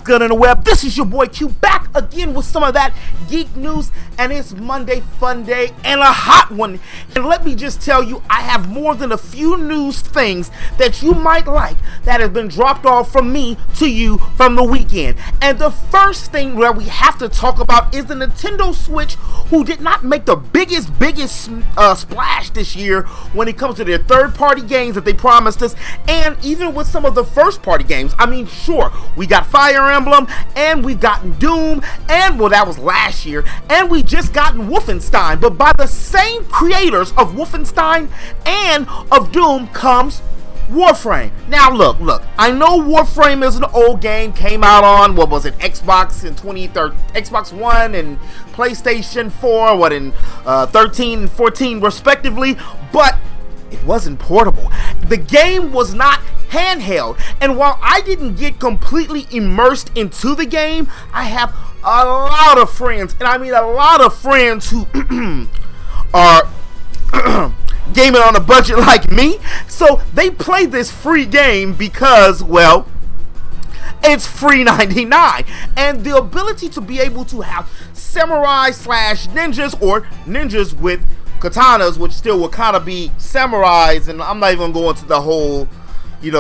good on the web? This is your boy Q back again with some of that geek news, and it's Monday Fun Day and a hot one. And let me just tell you, I have more than a few news things that you might like that has been dropped off from me to you from the weekend. And the first thing that we have to talk about is the Nintendo Switch, who did not make the biggest splash this year when it comes to their third-party games that they promised us, and even with some of the first-party games. I mean, sure, we got Fire Emblem, and we've gotten Doom, and well, that was last year, and we just gotten Wolfenstein, but by the same creators of Wolfenstein and of Doom comes Warframe. Now look, I know Warframe is an old game, came out on, what was it, Xbox in 2013, Xbox One and PlayStation 4, in 13 and 14 respectively, but it wasn't portable. The game was not handheld, and while I didn't get completely immersed into the game, I have a lot of friends, and I mean a lot of friends who are gaming on a budget like me, so they play this free game because, well, it's free 99, and the ability to be able to have samurai slash ninjas, or ninjas with katanas, which still will kind of be samurais, and I'm not even going to the whole,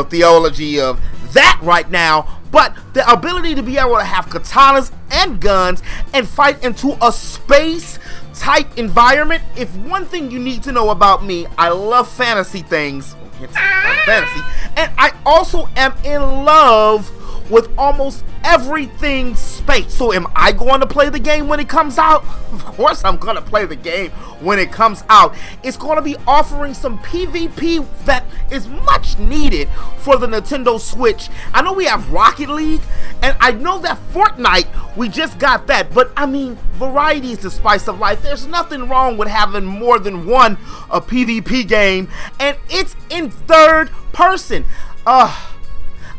theology of that right now, but the ability to be able to have katanas and guns and fight into a space type environment. If one thing you need to know about me, I love fantasy things. It's fantasy, and I also am in love with almost everything space. So am I going to play the game when it comes out? Of course I'm going to play the game when it comes out. It's going to be offering some PvP that is much needed for the Nintendo Switch. I know we have Rocket League, and I know that Fortnite, we just got that, but I mean, variety is the spice of life. There's nothing wrong with having more than one PvP game, and it's in third person.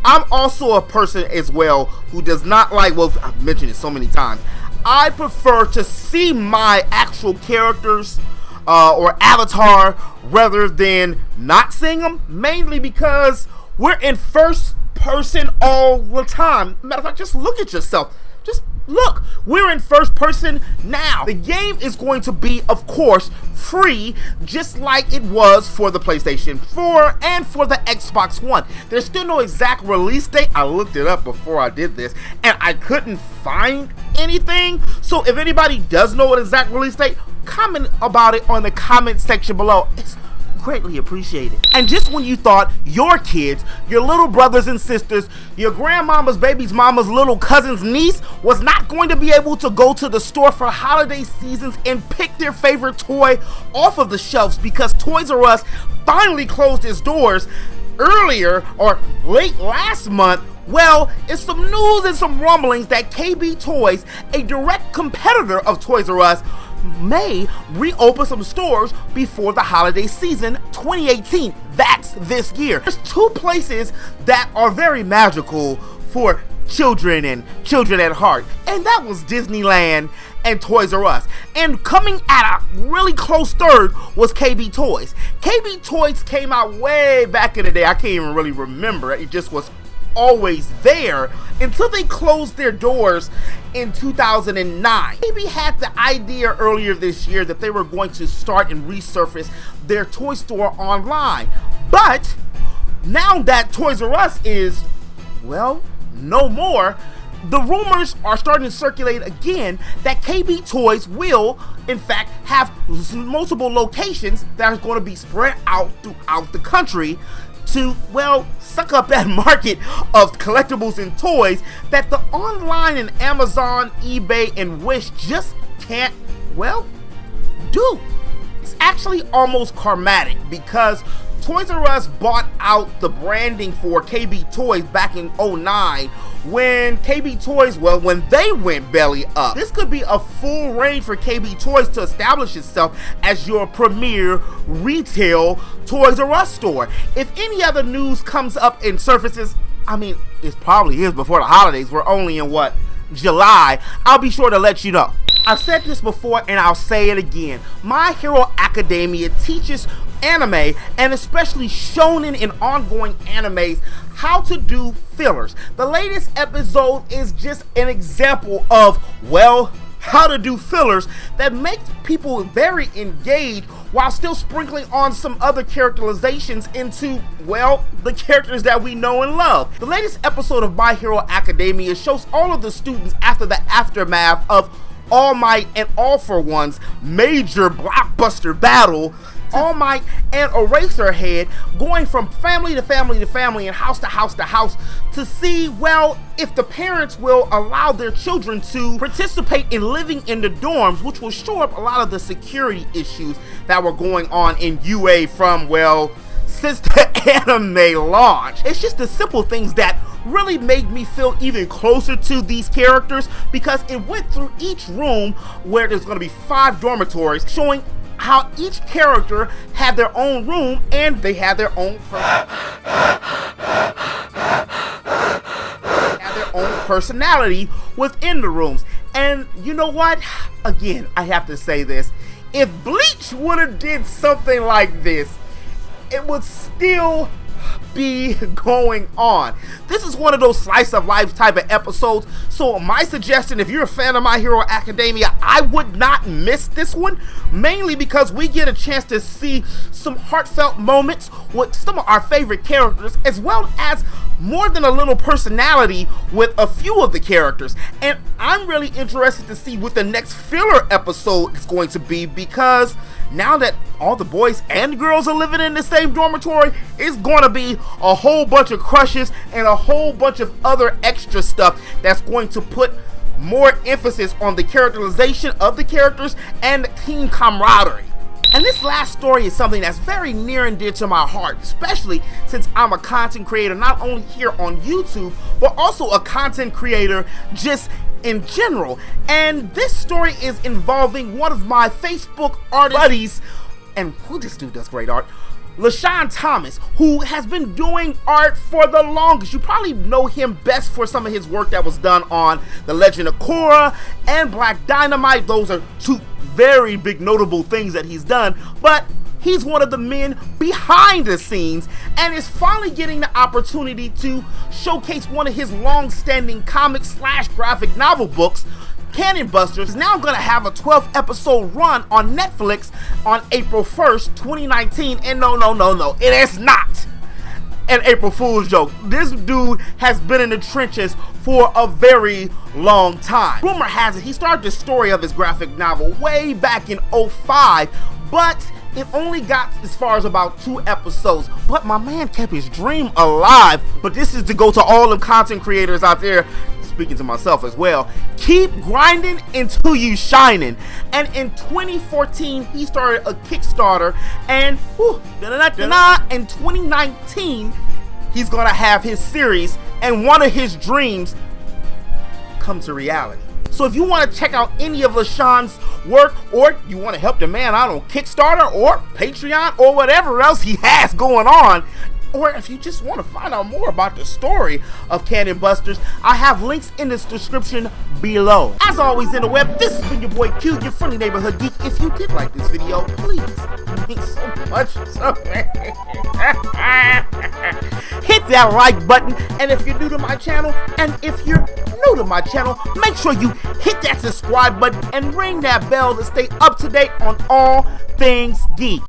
I'm also a person as well who does not like, well, I've mentioned it so many times, I prefer to see my actual characters or avatar rather than not seeing them, mainly because we're in first person all the time. Matter of fact, just look at yourself. Just look, we're in first person now. The game is going to be, of course, free, just like it was for the PlayStation 4 and for the Xbox One. There's still no exact release date. I looked it up before I did this, and I couldn't find anything. So if anybody does know an exact release date, comment about it on the comment section below. It's greatly appreciated. And just when you thought your kids, your little brothers and sisters, your grandmama's baby's mama's little cousin's niece was not going to be able to go to the store for holiday seasons and pick their favorite toy off of the shelves because Toys R Us finally closed its doors earlier or late last month, well, it's some news and some rumblings that KB Toys, a direct competitor of Toys R Us, may reopen some stores before the holiday season 2018. That's this year. There's two places that are very magical for children and children at heart, and that was Disneyland and Toys R Us. And coming at a really close third was KB Toys. KB Toys came out way back in the day. I can't even really remember. It just was always there until they closed their doors in 2009. KB had the idea earlier this year that they were going to start and resurface their toy store online, but now that Toys R Us is, well, no more, the rumors are starting to circulate again that KB Toys will, in fact, have multiple locations that are going to be spread out throughout the country to, well, suck up that market of collectibles and toys that the online and Amazon, eBay, and Wish just can't, well, do. It's actually almost karmatic because Toys R Us bought out the branding for KB Toys back in 2009 when KB Toys, well, when they went belly up. This could be a full reign for KB Toys to establish itself as your premier retail Toys R Us store. If any other news comes up and surfaces, I mean, it probably is before the holidays. We're only in, what, July. I'll be sure to let you know. I've said this before and I'll say it again. My Hero Academia teaches anime, and especially shonen and ongoing animes, how to do fillers. The latest episode is just an example of, well, how to do fillers that makes people very engaged while still sprinkling on some other characterizations into, well, the characters that we know and love. The latest episode of My Hero Academia shows all of the students after the aftermath of All Might and All For One's major blockbuster battle, All Might and Eraserhead going from family to family to family and house to house to house to see, well, if the parents will allow their children to participate in living in the dorms, which will shore up a lot of the security issues that were going on in UA from, well, since the anime launch. It's just the simple things that really made me feel even closer to these characters, because it went through each room where there's going to be 5 dormitories, showing how each character had their own room and they had their own personality within the rooms. And you know what? Again, I have to say this. If Bleach would have did something like this, it would still be going on. This is one of those slice of life type of episodes, so my suggestion, if you're a fan of My Hero Academia, I would not miss this one, mainly because we get a chance to see some heartfelt moments with some of our favorite characters, as well as more than a little personality with a few of the characters. And I'm really interested to see what the next filler episode is going to be, because now that all the boys and girls are living in the same dormitory, it's going to be a whole bunch of crushes and a whole bunch of other extra stuff that's going to put more emphasis on the characterization of the characters and the team camaraderie. And this last story is something that's very near and dear to my heart, especially since I'm a content creator not only here on YouTube, but also a content creator just in general. And this story is involving one of my Facebook artist buddies, and who this dude does great art, LaShawn Thomas, who has been doing art for the longest. You probably know him best for some of his work that was done on The Legend of Korra and Black Dynamite. Those are 2 very big notable things that he's done, but he's one of the men behind the scenes and is finally getting the opportunity to showcase one of his long-standing comic/graphic novel books. Cannon Busters is now going to have a 12 episode run on Netflix on April 1st, 2019. And no, it is not an April Fool's joke. This dude has been in the trenches for a very long time. Rumor has it he started the story of his graphic novel way back in 2005, but it only got as far as about 2 episodes. But my man kept his dream alive. But this is to go to all the content creators out there, speaking to myself as well. Keep grinding until you shining. And in 2014, he started a Kickstarter, and in 2019, he's gonna have his series and one of his dreams come to reality. So if you want to check out any of LaShawn's work, or you want to help the man out on Kickstarter or Patreon or whatever else he has going on, or if you just want to find out more about the story of Cannon Busters, I have links in this description below. As always in the web, this has been your boy Q, your friendly neighborhood geek. If you did like this video, please, it means so much, hit that like button. And if you're new to my channel, make sure you hit that subscribe button and ring that bell to stay up to date on all things geek.